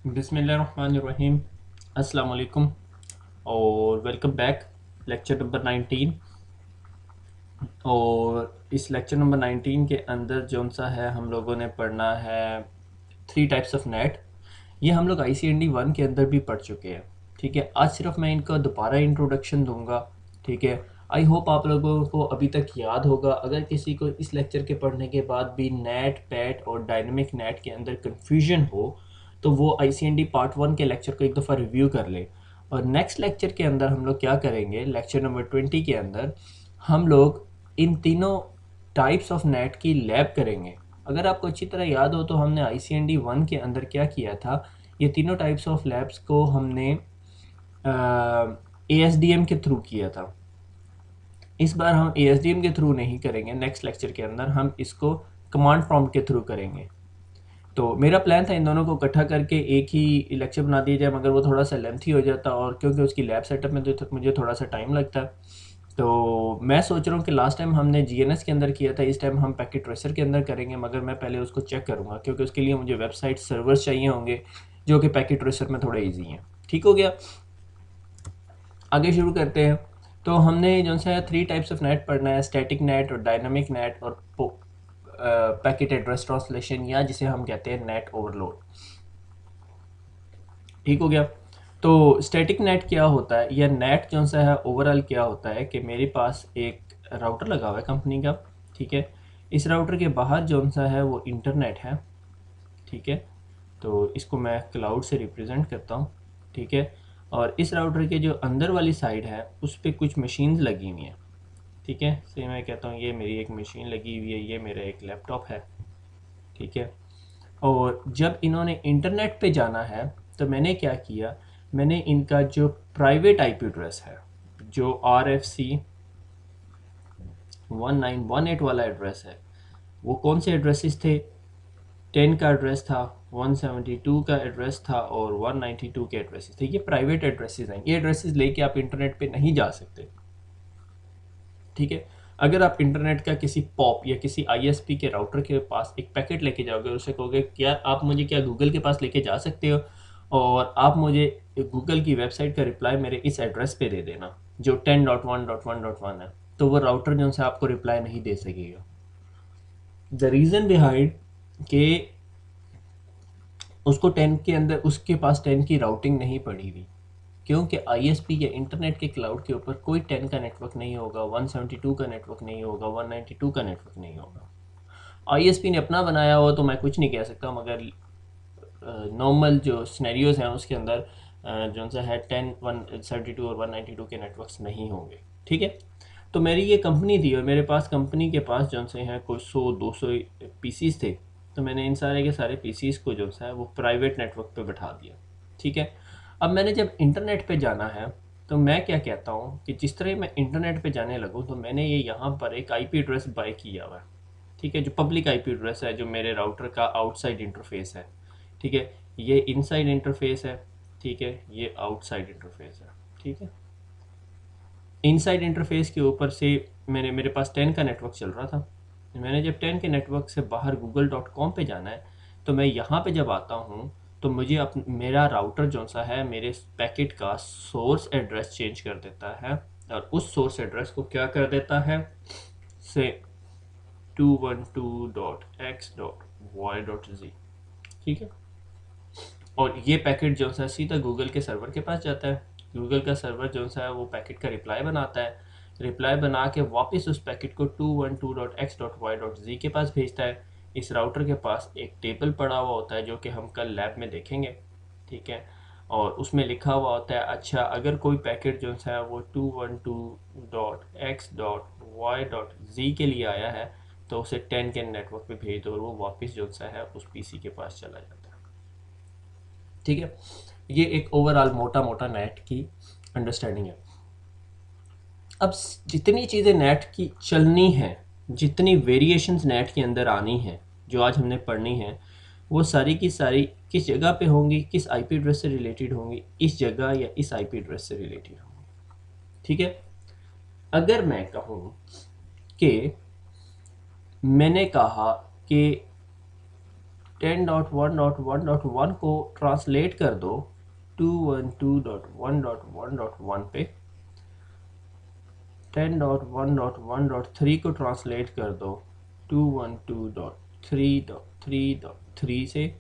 बिस्मिल्लाहिर्रहमानिर्रहीम। अस्सलाम वालेकुम और वेलकम बैक। Lecture number 19। और इस लेक्चर नंबर 19 के अंदर जो सा है हम लोगों ने पढ़ना है थ्री टाइप्स ऑफ नेट। ये हम लोग ICND 1 के अंदर भी पढ़ चुके हैं। ठीक है, आज सिर्फ मैं इनका दोबारा इंट्रोडक्शन दूंगा। ठीक है, आई होप आप लोगों को अभी तक याद होगा। अगर किसी को इस लेक्चर के पढ़ने के बाद भी नेट पैट और डायनेमिक नेट के अंदर कन्फ्यूजन हो तो वो ICND Part 1 के लेक्चर को एक दफ़ा रिव्यू कर ले। और नेक्स्ट लेक्चर के अंदर हम लोग क्या करेंगे, लेक्चर नंबर 20 के अंदर हम लोग इन तीनों टाइप्स ऑफ नेट की लैब करेंगे। अगर आपको अच्छी तरह याद हो तो हमने ICND 1 के अंदर क्या किया था, ये तीनों टाइप्स ऑफ लैब्स को हमने ASDM के थ्रू किया था। इस बार हम ASDM के थ्रू नहीं करेंगे, नेक्स्ट लेक्चर के अंदर हम इसको कमांड प्रॉम्प्ट के थ्रू करेंगे। तो मेरा प्लान था इन दोनों को इकट्ठा करके एक ही लेक्चर बना दिया जाए, मगर वो थोड़ा सा लेंथी हो जाता और क्योंकि उसकी लैब सेटअप में तो मुझे थोड़ा सा टाइम लगता। तो मैं सोच रहा हूँ कि लास्ट टाइम हमने GNS के अंदर किया था, इस टाइम हम पैकेट ट्रेसर के अंदर करेंगे, मगर मैं पहले उसको चेक करूँगा क्योंकि उसके लिए मुझे वेबसाइट सर्वर्स चाहिए होंगे जो कि पैकेट ट्रेसर में थोड़े ईजी हैं। ठीक हो गया, आगे शुरू करते हैं। तो हमने जो सा थ्री टाइप्स ऑफ नेट पढ़ना है, स्टैटिक नेट और डायनामिक नेट और पैकेट एड्रेस ट्रांसलेशन, या जिसे हम कहते हैं नेट ओवरलोड। ठीक हो गया। तो स्टैटिक नेट क्या होता है, या नेट जो सा है ओवरऑल क्या होता है कि मेरे पास एक राउटर लगा हुआ है कंपनी का। ठीक है, इस राउटर के बाहर जो सा है वो इंटरनेट है। ठीक है, तो इसको मैं क्लाउड से रिप्रेजेंट करता हूँ। ठीक है, और इस राउटर के जो अंदर वाली साइड है उस पर कुछ मशीन्स लगी हुई हैं। ठीक है, से मैं कहता हूँ ये मेरी एक मशीन लगी हुई है, ये मेरा एक लैपटॉप है। ठीक है, और जब इन्होंने इंटरनेट पे जाना है तो मैंने क्या किया, मैंने इनका जो प्राइवेट IP एड्रेस है, जो RFC 1918 वाला एड्रेस है, वो कौन से एड्रेसेस थे, 10 का एड्रेस था, 172 का एड्रेस था और 192 के एड्रेसेस थे। ये प्राइवेट एड्रेसेस हैं, ये एड्रेसेस लेके आप इंटरनेट पे नहीं जा सकते। ठीक है, अगर आप इंटरनेट का किसी पॉप या किसी ISP के राउटर के पास एक पैकेट लेके जाओगे और उसे कहोगे क्या आप मुझे क्या गूगल के पास लेके जा सकते हो और आप मुझे गूगल की वेबसाइट का रिप्लाई मेरे इस एड्रेस पे दे देना जो 10.1.1.1 है, तो वो राउटर जो से आपको रिप्लाई नहीं दे सकेगा। द रीज़न बिहाइंड के उसको 10 के अंदर उसके पास 10 की राउटिंग नहीं पड़ी हुई, क्योंकि ISP या इंटरनेट के क्लाउड के ऊपर कोई 10 का नेटवर्क नहीं होगा, 172 का नेटवर्क नहीं होगा, 192 का नेटवर्क नहीं होगा। ISP ने अपना बनाया हो तो मैं कुछ नहीं कह सकता, मगर नॉर्मल जो स्नैरियोज हैं उसके अंदर जो सा है 10 172 और 192 के नेटवर्क्स नहीं होंगे। ठीक है, तो मेरी ये कंपनी थी और मेरे पास कंपनी के पास जो से हैं कुछ 100 200 PCs थे। तो मैंने इन सारे के सारे PCs को जो सा है वो प्राइवेट नेटवर्क पे बैठा दिया। ठीक है, अब मैंने जब इंटरनेट पे जाना है तो मैं क्या कहता हूँ कि जिस तरह मैं इंटरनेट पे जाने लगूँ तो मैंने ये यहाँ पर एक IP एड्रेस बाय किया हुआ है। ठीक है, जो पब्लिक IP एड्रेस है, जो मेरे राउटर का आउटसाइड इंटरफेस है। ठीक है, ये इनसाइड इंटरफेस है। ठीक है, ये आउटसाइड इंटरफेस है। ठीक है, इनसाइड इंटरफेस के ऊपर से मेरे पास 10 का नेटवर्क चल रहा था। मैंने जब 10 के नेटवर्क से बाहर google.com पे जाना है तो मैं यहाँ पे जब आता हूँ तो मुझे मेरा राउटर जो सा है मेरे पैकेट का सोर्स एड्रेस चेंज कर देता है और उस सोर्स एड्रेस को क्या कर देता है से 212.x.y.z। ठीक है, और ये पैकेट जो सा सीधा गूगल के सर्वर के पास जाता है। गूगल का सर्वर जो सा है वो पैकेट का रिप्लाई बनाता है, रिप्लाई बना के वापस उस पैकेट को 212.x.y.z के पास भेजता है। इस राउटर के पास एक टेबल पड़ा हुआ होता है जो कि हम कल लैब में देखेंगे। ठीक है, और उसमें लिखा हुआ होता है अच्छा अगर कोई पैकेट जो सा है वो 212.x.y.z के लिए आया है तो उसे 10 के नेटवर्क पे भेज दो और वो वापस जो सा है उस PC के पास चला जाता है। ठीक है, ये एक ओवरऑल मोटा मोटा नेट की अंडरस्टैंडिंग है। अब जितनी चीज़ें नेट की चलनी हैं, जितनी वेरिएशंस नेट के अंदर आनी हैं जो आज हमने पढ़नी है, वो सारी की सारी किस जगह पे होंगी, किस IP एड्रेस से रिलेटेड होंगी, इस जगह या इस IP एड्रेस से रिलेटेड होंगी। ठीक है, अगर मैं कहूँ कि मैंने कहा कि 10.1.1.1 को ट्रांसलेट कर दो 212.1.1.1 पे, 10.1.1.3 को ट्रांसलेट कर दो 212.3.3.3 से,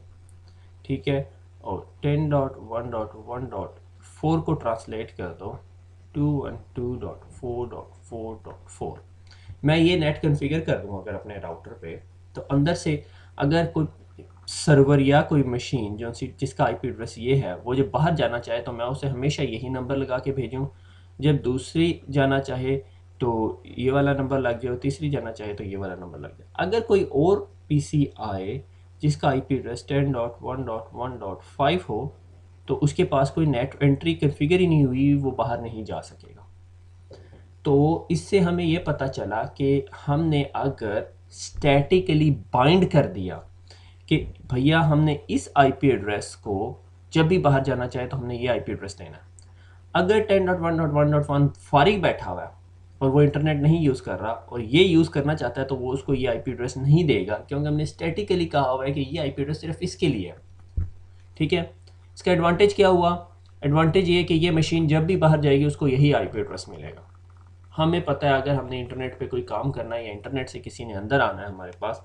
ठीक है, और 10.1.1.4 को ट्रांसलेट कर दो 212.4.4.4। मैं ये नेट कॉन्फ़िगर कर दूंगा अगर अपने राउटर पे, तो अंदर से अगर कोई सर्वर या कोई मशीन जो जिसका आईपी एड्रेस ये है, वो जब बाहर जाना चाहे तो मैं उसे हमेशा यही नंबर लगा के भेजूँ, जब दूसरी जाना चाहे तो ये वाला नंबर लग जाए, तीसरी जाना चाहे तो ये वाला नंबर लग जाए। अगर कोई और पीसी आए जिसका आईपी एड्रेस 10.1.1.5 हो, तो उसके पास कोई नेट एंट्री कॉन्फ़िगर ही नहीं हुई, वो बाहर नहीं जा सकेगा। तो इससे हमें ये पता चला कि हमने अगर स्टैटिकली बाइंड कर दिया कि भैया हमने इस आईपी एड्रेस को जब भी बाहर जाना चाहे तो हमने ये आईपी एड्रेस देना है। अगर 10.1.1.1 फारिग बैठा हुआ है और वो इंटरनेट नहीं यूज़ कर रहा और ये यूज़ करना चाहता है, तो वो उसको ये आईपी एड्रेस नहीं देगा, क्योंकि हमने स्टैटिकली कहा हुआ है कि ये आईपी एड्रेस सिर्फ इसके लिए है। ठीक है, इसका एडवांटेज क्या हुआ? एडवांटेज ये कि ये मशीन जब भी बाहर जाएगी उसको यही आईपी एड्रेस मिलेगा। हमें पता है अगर हमने इंटरनेट पे कोई काम करना है या इंटरनेट से किसी ने अंदर आना है हमारे पास,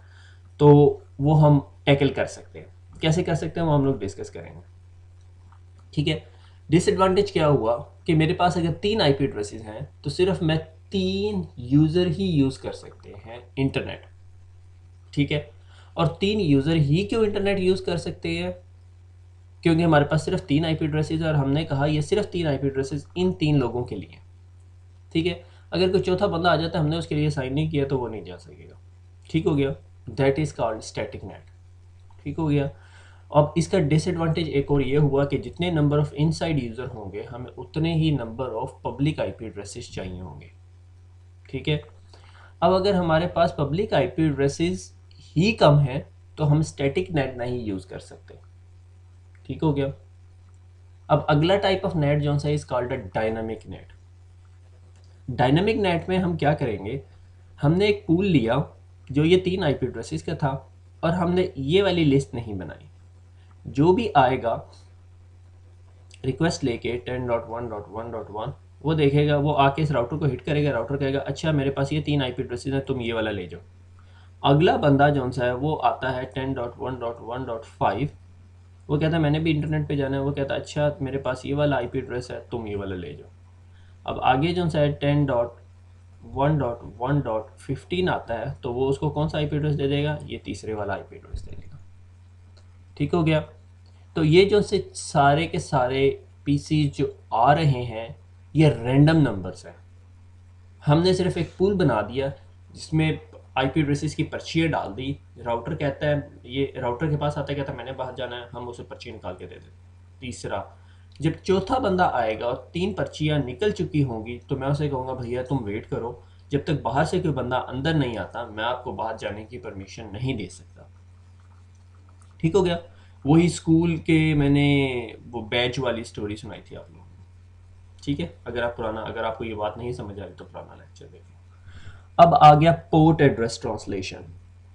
तो वो हम टैकल कर सकते हैं। कैसे कर सकते हैं वो हम लोग डिस्कस करेंगे। ठीक है, डिसएडवांटेज क्या हुआ कि मेरे पास अगर 3 आईपी एड्रेसेस हैं तो सिर्फ मैं 3 यूज़र ही यूज़ कर सकते हैं इंटरनेट। ठीक है, और 3 यूज़र ही क्यों इंटरनेट यूज़ कर सकते हैं? क्योंकि हमारे पास सिर्फ 3 आईपी एड्रेसेस है और हमने कहा ये सिर्फ 3 आईपी एड्रेसेस इन 3 लोगों के लिए। ठीक है, अगर कोई चौथा बंदा आ जाता है, हमने उसके लिए साइन नहीं किया, तो वो नहीं जा सकेगा। ठीक हो गया, that is called static net. ठीक हो गया। अब इसका डिसएडवांटेज एक और ये हुआ कि जितने नंबर ऑफ़ इनसाइड यूज़र होंगे, हमें उतने ही number of public IP addresses चाहिए होंगे। ठीक है, अब अगर हमारे पास पब्लिक आईपी एड्रेसेस ही कम है तो हम स्टैटिक नेट नहीं यूज़ कर सकते। ठीक हो गया। अब अगला टाइप ऑफ नेट जो सा is called a dynamic net. Dynamic net में हम क्या करेंगे, हमने एक पूल लिया जो ये 3 आईपी एड्रेसेस का था, और हमने ये वाली लिस्ट नहीं बनाई। जो भी आएगा रिक्वेस्ट लेके 10.1.1.1, वो देखेगा, वो आके इस राउटर को हिट करेगा, राउटर कहेगा अच्छा मेरे पास ये 3 आईपी एड्रेसेस हैं, तुम ये वाला ले जाओ। अगला बंदा जौन सा है वो आता है 10.1.1.5, वो कहता है मैंने भी इंटरनेट पे जाना है, वो कहता है अच्छा मेरे पास ये वाला आईपी एड्रेस है, तुम ये वाला ले जाओ। अब आगे जो सा है 10.1.1.15 आता है, तो वो उसको कौन सा आईपी एड्रेस दे देगा? ये तीसरे वाला आईपी एड्रेस दे देगा। ठीक हो गया। तो ये जो से सारे के सारे पीसी जो आ रहे हैं ये रैंडम नंबर्स हैं। हमने सिर्फ एक पूल बना दिया जिसमें आईपी एड्रेसेस की पर्चियाँ डाल दी। राउटर कहता है, ये राउटर के पास आता है, कहता है मैंने बाहर जाना है, हम उसे पर्ची निकाल के दे देते। तीसरा, जब चौथा बंदा आएगा और 3 पर्चियाँ निकल चुकी होंगी, तो मैं उसे कहूँगा भैया तुम वेट करो, जब तक बाहर से कोई बंदा अंदर नहीं आता मैं आपको बाहर जाने की परमिशन नहीं दे सकता। ठीक हो गया। वही स्कूल के मैंने वो बैच वाली स्टोरी सुनाई थी आप लोगों को। ठीक है, अगर आपको ये बात नहीं समझ आई तो पुराना लेक्चर देखिए। अब आ गया पोर्ट एड्रेस ट्रांसलेशन।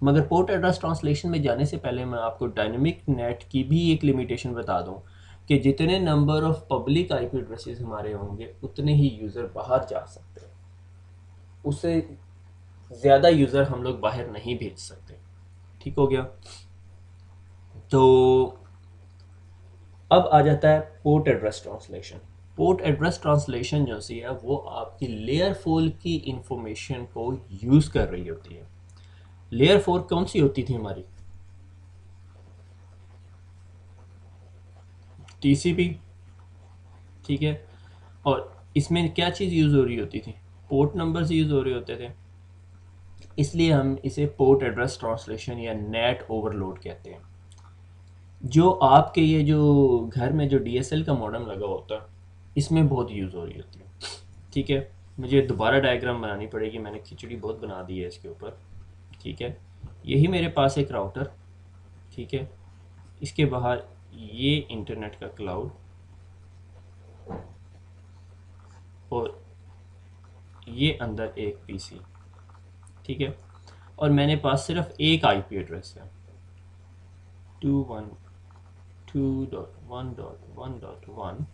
मगर पोर्ट एड्रेस ट्रांसलेशन में जाने से पहले मैं आपको डायनेमिक नेट की भी एक लिमिटेशन बता दूं कि जितने number of public IP addresses हमारे होंगे उतने ही यूज़र बाहर जा सकते हैं, उससे ज़्यादा यूज़र हम लोग बाहर नहीं भेज सकते। ठीक हो गया। तो अब आ जाता है port address translation. Port address translation जो सी है वो आपकी लेयर 4 की इंफॉर्मेशन को यूज़ कर रही होती है। लेयर 4 कौन सी होती थी हमारी? टीसीपी। ठीक है, और इसमें क्या चीज़ यूज़ हो रही होती थी? पोर्ट नंबर्स यूज़ हो रहे होते थे, इसलिए हम इसे पोर्ट एड्रेस ट्रांसलेशन या नेट ओवरलोड कहते हैं। जो आपके ये जो घर में जो डीएसएल का मॉडेम लगा होता है इसमें बहुत यूज़ हो रही होती है। ठीक है, मुझे दोबारा डायग्राम बनानी पड़ेगी, मैंने खिचड़ी बहुत बना दी है इसके ऊपर। ठीक है, यही मेरे पास एक राउटर, ठीक है, इसके बाहर ये इंटरनेट का क्लाउड, और ये अंदर एक पीसी। ठीक है, और मेरे पास सिर्फ एक आईपी एड्रेस है। 212.1.1.1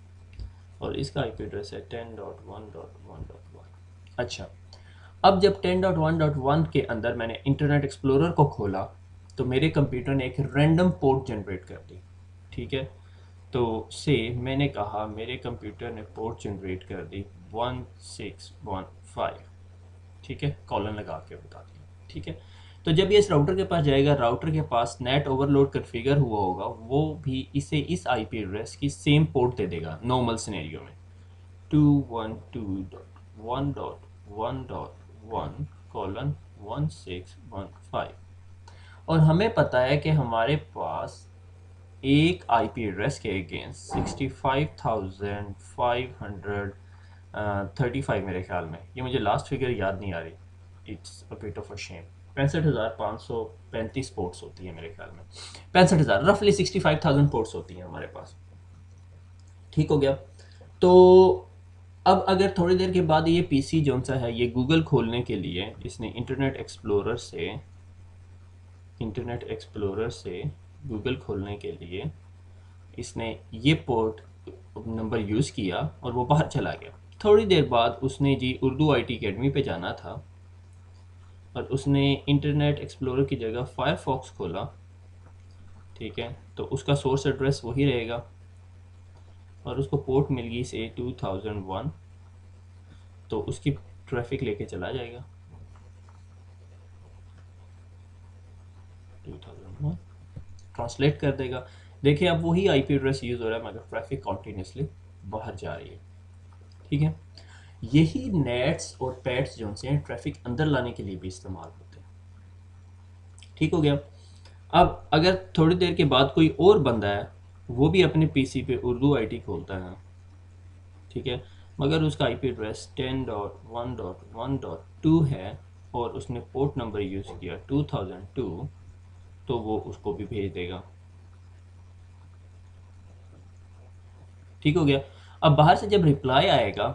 और इसका आईपी एड्रेस है 10.1.1.1। अच्छा, अब जब 10.1.1 के अंदर मैंने इंटरनेट एक्सप्लोरर को खोला तो मेरे कंप्यूटर ने एक रैंडम पोर्ट जनरेट कर दी। ठीक है, तो से मैंने कहा मेरे कंप्यूटर ने पोर्ट जनरेट कर दी 1615। ठीक है, कॉलन लगा के बता दिया। ठीक है, तो जब ये इस राउटर के पास जाएगा, राउटर के पास नेट ओवरलोड कन्फिगर हुआ होगा, वो भी इसे इस आईपी एड्रेस की सेम पोर्ट दे देगा नॉर्मल सिनेरियो में 212.1.1.1:1615। और हमें पता है कि हमारे पास एक आईपी एड्रेस के अगेंस्ट 65,535 मेरे ख्याल में, ये मुझे लास्ट फिगर याद नहीं आ रही, it's a bit of a shame, 65,535 ports होती है मेरे ख्याल में, 65,000 रफली 65,000 पोर्ट्स होती हैं हमारे पास। ठीक हो गया। तो अब अगर थोड़ी देर के बाद ये पीसी जो सा है, ये गूगल खोलने के लिए इसने इंटरनेट एक्सप्लोरर से गूगल खोलने के लिए इसने ये पोर्ट नंबर यूज़ किया और वो बाहर चला गया। थोड़ी देर बाद उसने जी उर्दू आईटी अकेडमी पे जाना था और उसने इंटरनेट एक्सप्लोरर की जगह फायरफॉक्स खोला। ठीक है, तो उसका सोर्स एड्रेस वही रहेगा और उसको पोर्ट मिल गई से 2001, तो उसकी ट्रैफिक लेके चला जाएगा 2001, ट्रांसलेट कर देगा। देखिए अब वही आईपी एड्रेस यूज़ हो रहा है मगर ट्रैफिक कॉन्टीन्यूसली बाहर जा रही है। ठीक है, यही नेट्स और पैड्स जो से हैं ट्रैफिक अंदर लाने के लिए भी इस्तेमाल होते हैं। ठीक हो गया। अब अगर थोड़ी देर के बाद कोई और बंदा है, वो भी अपने पीसी पे उर्दू आईटी खोलता है, ठीक है, मगर उसका आईपी एड्रेस 10.1.1.2 है और उसने पोर्ट नंबर यूज़ किया 2002, तो वो उसको भी भेज देगा। ठीक हो गया। अब बाहर से जब रिप्लाई आएगा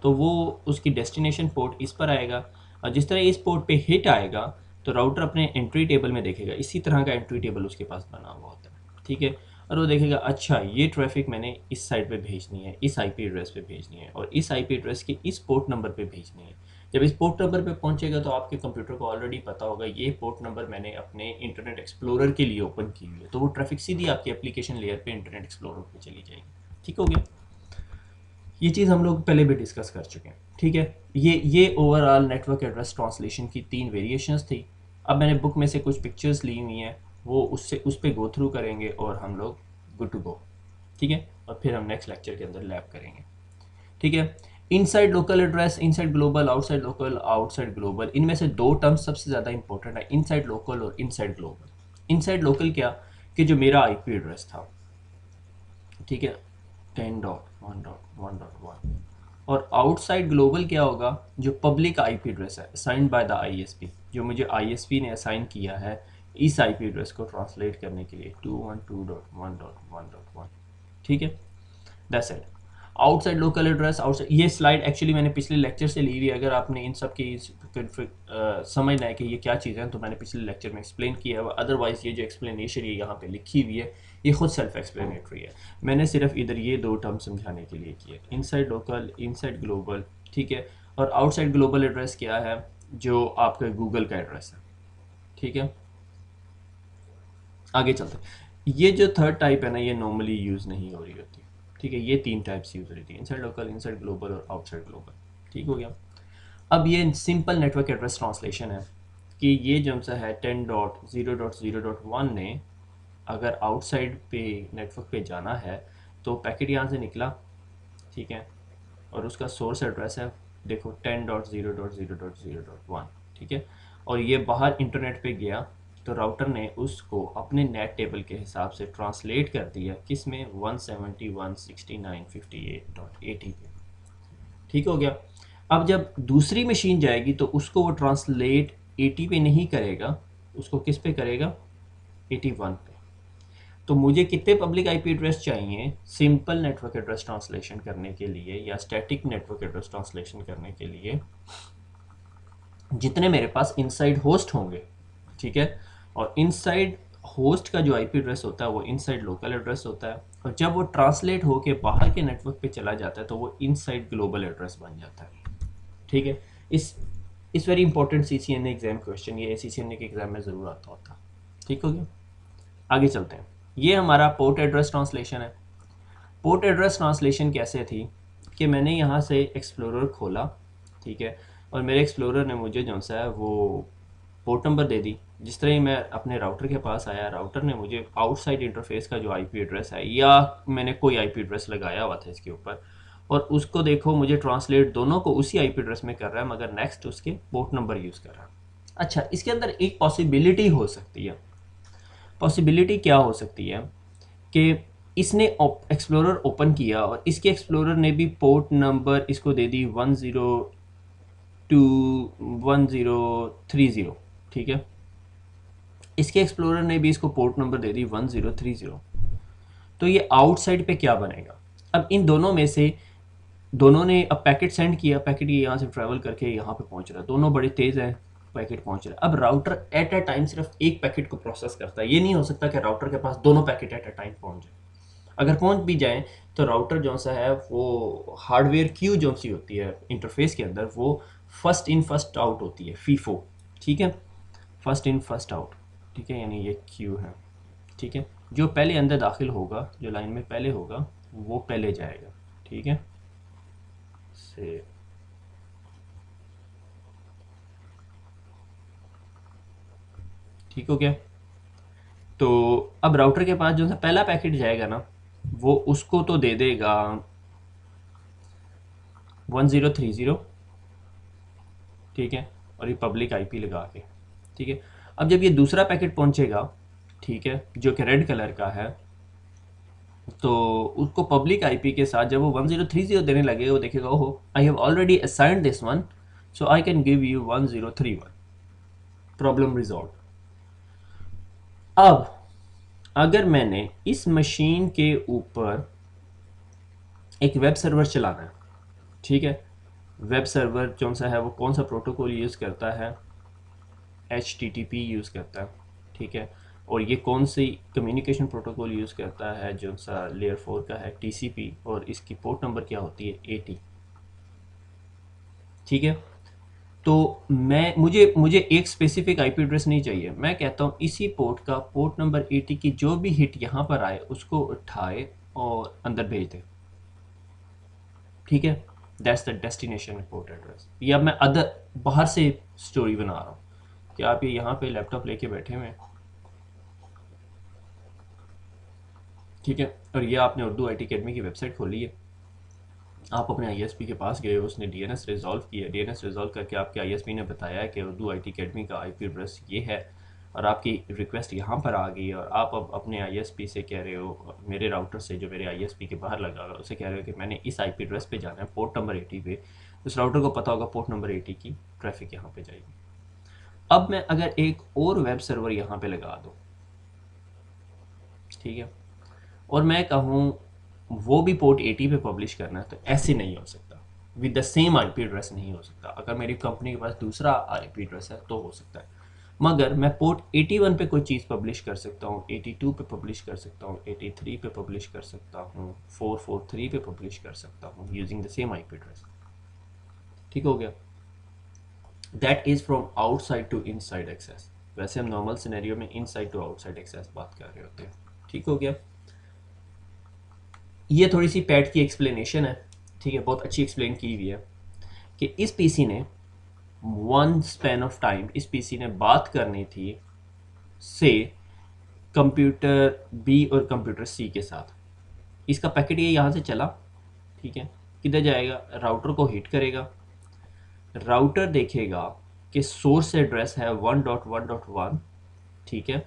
तो वो उसकी डेस्टिनेशन पोर्ट इस पर आएगा और जिस तरह इस पोर्ट पे हिट आएगा तो राउटर अपने एंट्री टेबल में देखेगा, इसी तरह का एंट्री टेबल उसके पास बना हुआ होता है। ठीक है, और वो देखेगा अच्छा ये ट्रैफिक मैंने इस साइड पे भेजनी है, इस आईपी एड्रेस पे भेजनी है और इस आईपी एड्रेस के इस पोर्ट नंबर पे भेजनी है। जब इस पोर्ट नंबर पे पहुंचेगा तो आपके कंप्यूटर को ऑलरेडी पता होगा ये पोर्ट नंबर मैंने अपने इंटरनेट एक्सप्लोरर के लिए ओपन की हुई है, तो वो ट्रैफिक सीधी आपकी एप्लीकेशन लेयर पे इंटरनेट एक्सप्लोरर पे चली जाएगी। ठीक हो गया, ये चीज़ हम लोग पहले भी डिस्कस कर चुके हैं। ठीक है, ये ओवरऑल नेटवर्क एड्रेस ट्रांसलेशन की 3 वेरिएशंस थी। अब मैंने बुक में से कुछ पिक्चर्स ली हुई हैं, वो उससे उस पर गो थ्रू करेंगे और हम लोग गुड टू गो। ठीक है, और फिर हम नेक्स्ट लेक्चर के अंदर लैब करेंगे। ठीक है, inside local address, inside global, outside local, outside global, इनमें से 2 टर्म्स सबसे ज़्यादा इंपॉर्टेंट है, इनसाइड लोकल और इनसाइड ग्लोबल। इनसाइड लोकल क्या कि जो मेरा आईपी एड्रेस था, ठीक है, 10.1.1.1, और आउटसाइड ग्लोबल क्या होगा, जो पब्लिक आईपी एड्रेस है असाइंड बाय द आईएसपी, जो मुझे आईएसपी ने असाइन किया है इस आईपी एड्रेस को ट्रांसलेट करने के लिए 212.1.1.1। ठीक है, that's it. Outside local address, outside, ये स्लाइड एक्चुअली मैंने पिछले लेक्चर से ली हुई है। अगर आपने इन सब की समझना है कि ये क्या चीज़ें हैं तो मैंने पिछले लेक्चर में एक्सप्लेन किया है। अदरवाइज़ ये जो एक्सप्लेनेशन ये यहाँ पे लिखी हुई है ये खुद सेल्फ एक्सप्लेनेटरी है, मैंने सिर्फ इधर ये 2 टर्म समझाने के लिए किया, इनसाइड लोकल, इनसाइड ग्लोबल। ठीक है, और आउटसाइड ग्लोबल एड्रेस क्या है, जो आपका गूगल का एड्रेस है। ठीक है, आगे चलते हैं। ये जो थर्ड टाइप है ना, ये नॉर्मली यूज़ नहीं हो रही होती। ठीक है, ये 3 टाइप्स यूज़ हो रही थी, इनसाइड लोकल, इनसाइड ग्लोबल और आउटसाइड ग्लोबल। ठीक हो गया। अब ये सिंपल नेटवर्क एड्रेस ट्रांसलेशन है कि ये जो सा है 10.0.0.1 ने अगर आउटसाइड पे नेटवर्क पे जाना है तो पैकेट यहाँ से निकला, ठीक है, और उसका सोर्स एड्रेस है देखो 10.0.0.0.1। ठीक है, और ये बाहर इंटरनेट पे गया तो राउटर ने उसको अपने नेट टेबल के हिसाब से ट्रांसलेट कर दिया किस में, 171.69.58.80 पे। ठीक हो गया। अब जब दूसरी मशीन जाएगी तो उसको वो ट्रांसलेट 80 पे नहीं करेगा, उसको किस पे करेगा, 81 पे। तो मुझे कितने पब्लिक आईपी एड्रेस चाहिए सिंपल नेटवर्क एड्रेस ट्रांसलेशन करने के लिए या स्टैटिक नेटवर्क एड्रेस ट्रांसलेशन करने के लिए, जितने मेरे पास इनसाइड होस्ट होंगे। ठीक है, और इनसाइड होस्ट का जो आईपी एड्रेस होता है वो इनसाइड लोकल एड्रेस होता है, और जब वो ट्रांसलेट होके बाहर के नेटवर्क पे चला जाता है तो वो इनसाइड ग्लोबल एड्रेस बन जाता है। ठीक है, इस very important CCNA exam question, ये सीसीएनए के एग्जाम में ज़रूर आता होता है। ठीक हो गया, आगे चलते हैं। ये हमारा पोर्ट एड्रेस ट्रांसलेशन है। पोर्ट एड्रेस ट्रांसलेशन कैसे थी कि मैंने यहाँ से एक्सप्लोरर खोला, ठीक है, और मेरे एक्सप्लोरर ने मुझे जो सा है वो पोर्ट नंबर दे दी। जिस तरह ही मैं अपने राउटर के पास आया, राउटर ने मुझे आउटसाइड इंटरफेस का जो आईपी एड्रेस है, या मैंने कोई आईपी एड्रेस लगाया हुआ था इसके ऊपर, और उसको देखो मुझे ट्रांसलेट दोनों को उसी आईपी एड्रेस में कर रहा है, मगर नेक्स्ट उसके पोर्ट नंबर यूज़ कर रहा है। अच्छा, इसके अंदर एक पॉसिबिलिटी हो सकती है। पॉसिबिलिटी क्या हो सकती है कि इसने एक्सप्लोरर ओपन किया और इसके एक्सप्लोरर ने भी पोर्ट नंबर इसको दे दी 102.1030, ठीक है। इसके एक्सप्लोरर ने भी इसको पोर्ट नंबर दे दी 1030। तो ये आउटसाइड पे क्या बनेगा? अब इन दोनों में से दोनों ने अब पैकेट सेंड किया, पैकेट ये यहाँ से ट्रैवल करके यहाँ पे पहुँच रहा है, दोनों बड़े तेज़ हैं, पैकेट पहुँच रहा है। अब राउटर एट अ टाइम सिर्फ एक पैकेट को प्रोसेस करता है। ये नहीं हो सकता कि राउटर के पास दोनों पैकेट एट अ टाइम पहुँच जाए। अगर पहुँच भी जाएँ तो राउटर जो सा है वो हार्डवेयर क्यू जो सी होती है इंटरफेस के अंदर, वो फर्स्ट इन फर्स्ट आउट होती है, फीफो, ठीक है, फर्स्ट इन फर्स्ट आउट, ठीक है, यानी ये क्यू है, ठीक है। जो पहले अंदर दाखिल होगा, जो लाइन में पहले होगा वो पहले जाएगा, ठीक है। से ठीक हो गया। तो अब राउटर के पास जो सा पहला पैकेट जाएगा ना, वो उसको तो दे देगा 1030, ठीक है, और ये पब्लिक आईपी लगा के, ठीक है। अब जब ये दूसरा पैकेट पहुंचेगा, ठीक है, जो कि रेड कलर का है, तो उसको पब्लिक आईपी के साथ जब वो 1030 देने लगे, वो देखेगा ओहो I have already assigned this one, so I can give you 1031, problem resolve. अब अगर मैंने इस मशीन के यूपर एक वेब सर्वर चलाना है, ठीक है, वेब सर्वर कौन सा है, वो कौन सा प्रोटोकॉल यूज़ करता है, HTTP यूज़ करता है, ठीक है, और ये कौन सी कम्युनिकेशन प्रोटोकॉल यूज़ करता है, जो सा लेयर 4 का है, TCP, और इसकी पोर्ट नंबर क्या होती है, 80, ठीक है। तो मुझे एक स्पेसिफिक आईपी एड्रेस नहीं चाहिए, मैं कहता हूँ इसी पोर्ट का पोर्ट नंबर 80 की जो भी हिट यहाँ पर आए उसको उठाए और अंदर भेज दे, ठीक है। That's the destination port address. ये अब मैं अदर बाहर से स्टोरी बना रहा हूँ कि आप ये यहाँ पे लैपटॉप लेके बैठे हुए हैं, ठीक है, और ये आपने उर्दू IT अकेडमी की वेबसाइट खोली है, आप अपने ISP के पास गए, उसने DNS रिजॉल्व किया, DNS रिजॉल्व करके आपके ISP ने बताया कि उर्दू IT अकेडमी का IP एड्रेस ये है, और आपकी रिक्वेस्ट यहाँ पर आ गई, और आप अब अपने ISP से कह रहे हो, मेरे राउटर से जो मेरे ISP के बाहर लगा हुआ, उससे कह रहे हो कि मैंने इस IP एड्रेस पे जाना है, पोर्ट नंबर 80 पे। उस राउटर को पता होगा पोर्ट नंबर 80 की ट्रैफिक यहाँ पे जाएगी। अब मैं अगर एक और वेब सर्वर यहाँ पे लगा दूँ, ठीक है, और मैं कहूँ वो भी पोर्ट 80 पे पब्लिश करना है, तो ऐसे नहीं हो सकता, with the same IP address नहीं हो सकता। अगर मेरी कंपनी के पास दूसरा आईपी एड्रेस है तो हो सकता है, मगर मैं पोर्ट 81 पे कोई चीज़ पब्लिश कर सकता हूँ, 82 पे पब्लिश कर सकता हूँ, 83 पे पब्लिश कर सकता हूँ, 443 पे पब्लिश कर सकता हूँ using the same IP address. ठीक हो गया। That is from outside to inside access. वैसे हम नॉर्मल सिनेरियो में इनसाइड टू आउटसाइड एक्सेस बात कर रहे होते हैं। ठीक हो गया। ये थोड़ी सी पैट की एक्सप्लेनेशन है, ठीक है, बहुत अच्छी एक्सप्लेन की हुई है कि इस पीसी ने वन स्पैन ऑफ टाइम, इस पीसी ने बात करनी थी से कंप्यूटर बी और कंप्यूटर सी के साथ। इसका पैकेट ये यहाँ से चला, ठीक है, किधर जाएगा, राउटर को हिट करेगा, राउटर देखेगा कि सोर्स एड्रेस है 1.1.1, ठीक है,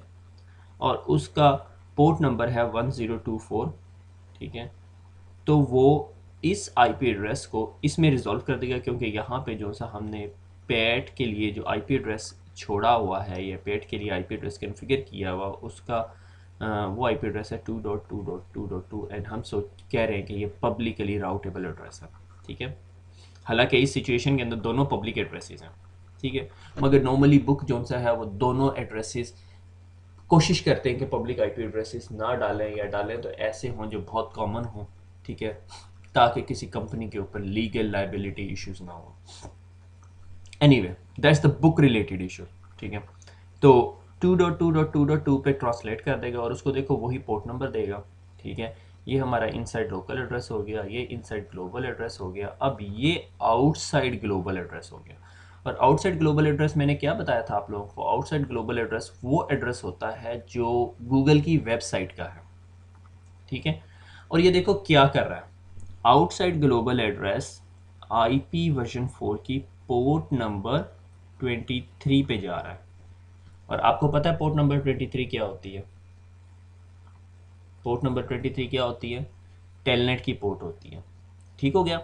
और उसका पोर्ट नंबर है 1024, ठीक है, तो वो इस आईपी एड्रेस को इसमें रिजॉल्व कर देगा, क्योंकि यहाँ पे जो सा हमने पैट के लिए जो आईपी एड्रेस छोड़ा हुआ है, या पैट के लिए आईपी एड्रेस कॉन्फ़िगर किया हुआ, उसका वो आईपी एड्रेस है 2.2.2.2, एंड हम कह रहे हैं कि ये पब्लिकली राउटेबल एड्रेस है, ठीक है। हालांकि इस सिचुएशन के अंदर दोनों पब्लिक एड्रेसेस हैं, ठीक है, मगर नॉर्मली बुक जो सा है वो दोनों एड्रेसेस कोशिश करते हैं कि पब्लिक आईपी एड्रेसेस ना डालें, या डालें तो ऐसे हों जो बहुत कॉमन हों, ठीक है, ताकि किसी कंपनी के ऊपर लीगल लाइबिलिटी इश्यूज ना हो। Anyway that's the book related issue, ठीक है। तो 2.2.2.2 पे ट्रांसलेट कर देगा और उसको देखो वही पोर्ट नंबर देगा, ठीक है। ये हमारा इनसाइड लोकल एड्रेस हो गया, ये इनसाइड ग्लोबल एड्रेस हो गया, अब ये आउटसाइड ग्लोबल एड्रेस हो गया। और आउटसाइड ग्लोबल एड्रेस मैंने क्या बताया था आप लोगों को, आउटसाइड ग्लोबल एड्रेस वो एड्रेस होता है जो गूगल की वेबसाइट का है, ठीक है। और ये देखो क्या कर रहा है, outside global address IP version 4 की पोर्ट नंबर 23 पे जा रहा है। और आपको पता है पोर्ट नंबर 23 क्या होती है? पोर्ट नंबर 23 क्या होती है? टेलनेट की पोर्ट होती है, ठीक हो गया।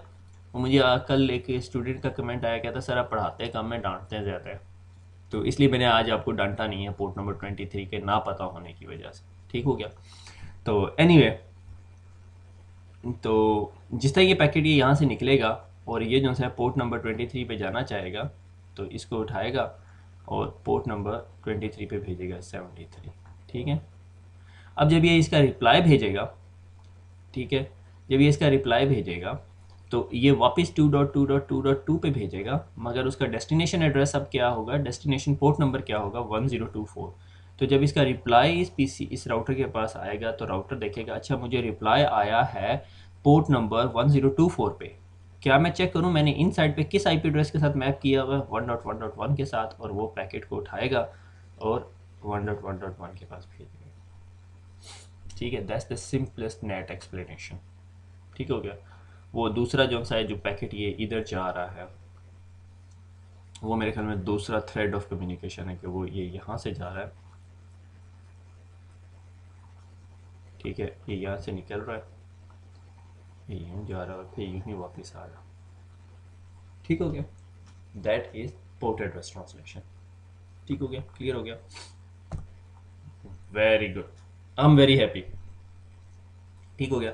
और मुझे कल एक स्टूडेंट का कमेंट आया, कहता सर आप पढ़ाते हैं कम है, डांटते हैं ज़्यादा है। तो इसलिए मैंने आज आपको डांटा नहीं है पोर्ट नंबर 23 के ना पता होने की वजह से, ठीक हो गया। तो एनीवे तो जिस तरह ये पैकेट ये यहाँ से निकलेगा और ये जो है पोर्ट नंबर 23 पे जाना चाहेगा, तो इसको उठाएगा और पोर्ट नंबर 23 पे भेजेगा 73, ठीक है। अब जब ये इसका रिप्लाई भेजेगा, ठीक है, जब ये इसका रिप्लाई भेजेगा तो ये वापस 2.2.2.2 पे भेजेगा, मगर उसका डेस्टिनेशन एड्रेस अब क्या होगा, डेस्टिनेशन पोर्ट नंबर क्या होगा, 1024। तो जब इसका रिप्लाई इस राउटर के पास आएगा तो राउटर देखेगा अच्छा मुझे रिप्लाई आया है पोर्ट नंबर 1024 पे, क्या मैं चेक करूं मैंने इन साइड पे किस आईपी एड्रेस के साथ मैप किया हुआ है, 1.1.1 के साथ, और वो पैकेट को उठाएगा और 1.1.1 के पास भेजेगा, ठीक है। That's the simplest net explanation, ठीक हो गया। वो दूसरा जो सा है जो पैकेट ये इधर जा रहा है, वो मेरे ख्याल में दूसरा थ्रेड ऑफ कम्युनिकेशन है कि वो ये यहाँ से जा रहा है, ठीक है, ये यहाँ से निकल रहा है, ये यूँ जा रहा है और फिर यूँ ही वापस आ रहा है, ठीक हो गया। That is port address translation, ठीक हो गया, क्लियर हो गया, very good, I am very happy, ठीक हो गया।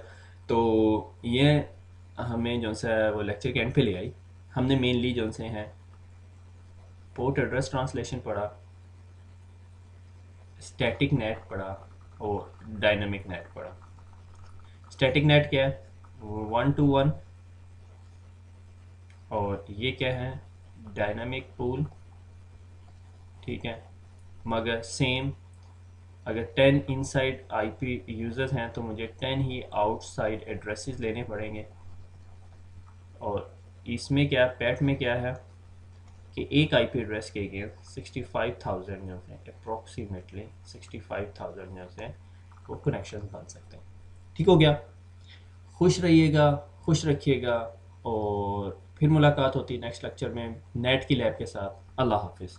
तो ये हमें जो सा वो लेक्चर के एंड पे ले आई। हमने मेनली जो से हैं पोर्ट एड्रेस ट्रांसलेशन पढ़ा, स्टैटिक नेट पढ़ा और डायनामिक नेट पढ़ा। स्टैटिक नेट क्या है, 1 to 1, और ये क्या है, डायनामिक पूल, ठीक है। मगर सेम अगर 10 इनसाइड आईपी यूज़र्स हैं तो मुझे 10 ही आउटसाइड एड्रेसेस लेने पड़ेंगे। और इसमें क्या, पैट में क्या है कि एक आईपी एड्रेस के अगेंस्ट 65,000 जो है अप्रॉक्सीमेटली 65,000 जो है वो कनेक्शन बन सकते हैं, ठीक हो गया। खुश रहिएगा, खुश रखिएगा, और फिर मुलाकात होती है नेक्स्ट लेक्चर में नेट की लैब के साथ। अल्लाह हाफिज़।